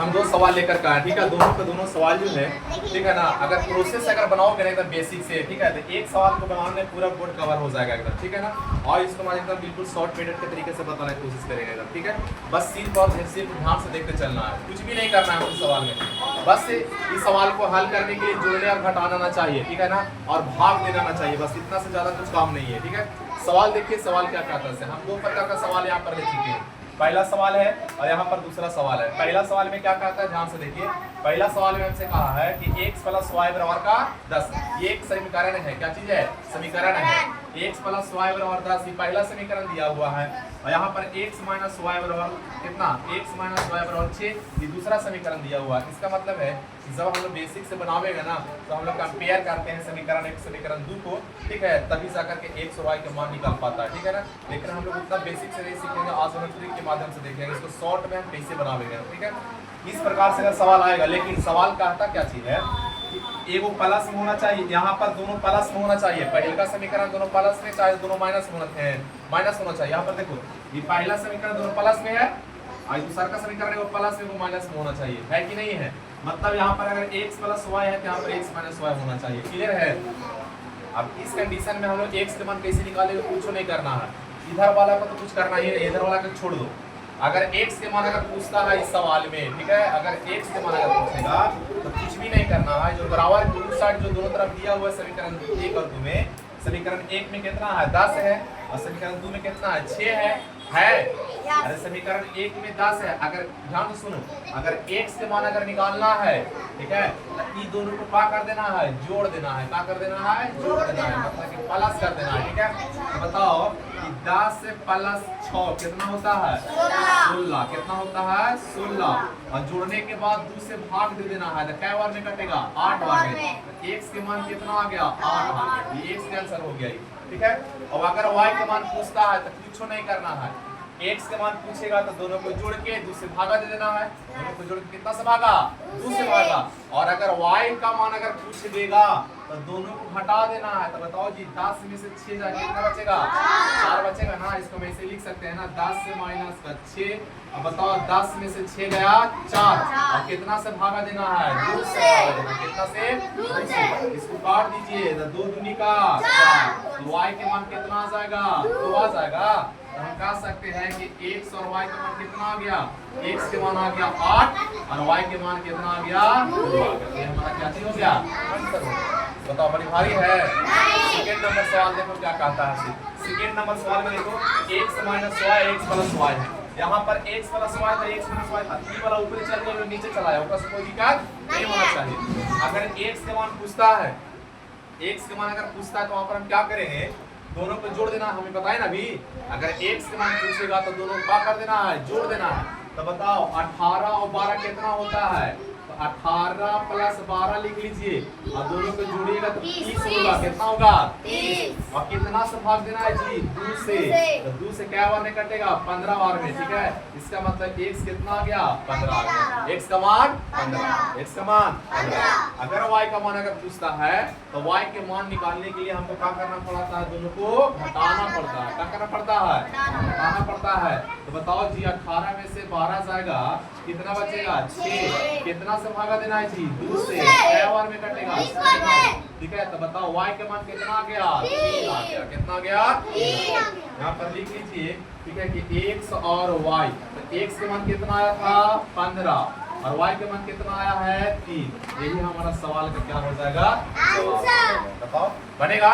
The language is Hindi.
हम दो सवाल लेकर का है, ठीक है। दोनों के दोनों सवाल जो है, ठीक है ना, अगर प्रोसेस अगर बनाओगे ना एकदम बेसिक से, ठीक है, तो एक सवाल को बनाने में पूरा बोर्ड कवर हो जाएगा एकदम, ठीक है ना। और इसको मैं एकदम बिल्कुल शॉर्ट पीरियड के तरीके से बताने की कोशिश करेंगे एकदम, ठीक है। बस सिर्फ और सिर्फ ध्यान से देखते चलना है, कुछ भी नहीं करना है उस सवाल में। बस इस सवाल को हल करने के लिए जोड़ने और घटाना ना चाहिए, ठीक है ना, और भाग देना ना चाहिए, बस इतना से ज्यादा कुछ काम नहीं है, ठीक है। सवाल देखिए, सवाल क्या कहता है। हम दो प्रकार का सवाल यहाँ पर ले चुके हैं। पहला सवाल है और यहाँ पर दूसरा सवाल है। पहला सवाल में क्या कहता है, ध्यान से देखिए। पहला सवाल में हमसे कहा है कि x प्लस वाई बराबर का 10। ये एक समीकरण है, क्या चीज है, समीकरण है। x प्लस वाई बराबर 10 ये पहला समीकरण दिया हुआ है। और यहाँ पर x माइनस वाई बराबर कितना, x माइनस वाई बराबर 6 ये दूसरा समीकरण दिया हुआ है। इसका मतलब है कि जब हम लोग बेसिक से बनावेगा ना, तो हम लोग कंपेयर करते हैं समीकरण 1 समीकरण 2 को, ठीक है, तभी जाकर के x और y के मान निकाल पाता है, ठीक है ना। लेकिन हम लोग उतना बेसिक से नहीं सीखेंगे, आसोमेट्रिक के माध्यम से देखेंगे इसको शॉर्ट में हम कैसे बनावेंगे, ठीक है। इस प्रकार से अगर सवाल आएगा, लेकिन सवाल कहता क्या चीज है, एगो प्लस में होना चाहिए, यहाँ पर दोनों प्लस में होना चाहिए। पहले का समीकरण दोनों प्लस में, चाहे दोनों माइनस होना चाहिए। यहाँ पर देखो, ये पहला समीकरण दोनों प्लस में है और दूसरा का समीकरण वो प्लस में, वो माइनस में होना चाहिए, है कि नहीं है। मतलब यहाँ पर अगर x प्लस वाई है तो यहाँ पर x माइनस वाई होना चाहिए। क्लियर है। अब इस कंडीशन में हम लोग x के मान कैसे निकालेंगे, कुछ नहीं करना है। इधर वाला को तो कुछ करना ही है, इधर वाला को छोड़ दो। अगर x के मान अगर पूछता है इस सवाल में, ठीक है, अगर x के मान अगर पूछेगा तो कुछ भी नहीं करना है। जो बराबर टू साइड जो दोनों तरफ दिया हुआ है समीकरण 1 और 2 में, समीकरण 1 में कितना है 10 है और समीकरण 2 में कितना है 6 है। अरे समीकरण 1 में 10 है। अगर ध्यान से सुनो, अगर x के मान अगर निकालना है, ठीक है, तो ये दोनों को क्या कर देना है, जोड़ देना है। क्या कर देना है, जोड़ देना है, मतलब कि प्लस कर देना है, ठीक है। तो बताओ कि 10 से प्लस 6 कितना होता है 16। कितना होता है 16। और जोड़ने के बाद 2 से भाग दे देना है, तो कै बार में कटेगा 8 बार में। तो x के मान कितना आ गया 8 आ गया। ये x का आंसर हो गया, ठीक है। और अगर y के मान पूछता है तो कुछ नहीं करना है। x के मान पूछेगा तो दोनों को जोड़ के 2 से भागा दे देना है। दोनों को जोड़ के कितना से भागा 2 से भागा। और अगर y का मान अगर पूछ देगा तो दोनों को घटा देना है। तो बताओ जी 10 में से 6 जाके कितना बचेगा 4 बचेगा ना। इसको हम ऐसे लिख सकते हैं ना, 10 से माइनस का 6। अब बताओ 10 में से 6 गया 4 और कितना से भागा देना है 2 से भागा देना। कितना से 2 से। इसको काट दीजिए तो 2 दूनी का 4। तो y के मान कितना आ जाएगा 2 आ जाएगा। तो हम कह सकते हैं कि x और y का मान कितना आ गया, x के मान आ गया 8 और y के मान कितना आ गया 2 आ गया। ये हमारा क्या चीज हो गया, आंसर हो गया। बताओ बड़ी भारी है। सेकंड नंबर सवाल देखो क्या कहता है। सेकंड नंबर सवाल में देखो x minus y x plus y है। यहाँ पर x प्लस y था, x माइनस y था, ये वाला ऊपर चल गया नीचे चला है, उसका कोई दिक्कत नहीं होना चाहिए। अगर x के मान पूछता है, x के मान अगर पूछता है तो वहां पर हम क्या करेंगे, दोनों को जोड़ देना। हमें पता है ना अभी, अगर x के मान पूछेगा तो दोनों को क्या कर देना है, जोड़ देना है। तो बताओ 18 और 12 कितना होता है, तो 18 प्लस 12 लिख लीजिए और दोनों को जोड़िएगा तो 30 होगा। कितना होगा 30। और कितना से भाग देना है जी 2 से। तो 2 से क्या बार में कटेगा 15 बार में, ठीक है। इसका मतलब x कितना आ गया 15 आ गया। x का मान 15, x का मान 15। अगर y का मान अगर पूछता है तो y के मान निकालने के लिए हमको क्या करना पड़ता है, दोनों को घटाना पड़ता है। क्या करना पड़ता है, घटाना पड़ता है। तो बताओ जी 18 में से 12 जाएगा, कितना बचेगा 6। कितना से भागा देना है जी 2 से। क्या बार में कटेगा, ठीक है। तो बताओ y के मान कितना आ गया 3 आ गया। कितना आ गया 3। यहाँ पर लिख लीजिए, ठीक है, कि x और y। तो x के मान कितना आया था 15 और y के मान कितना आया है 3। यही हमारा सवाल का क्या हो जाएगा, बताओ बनेगा।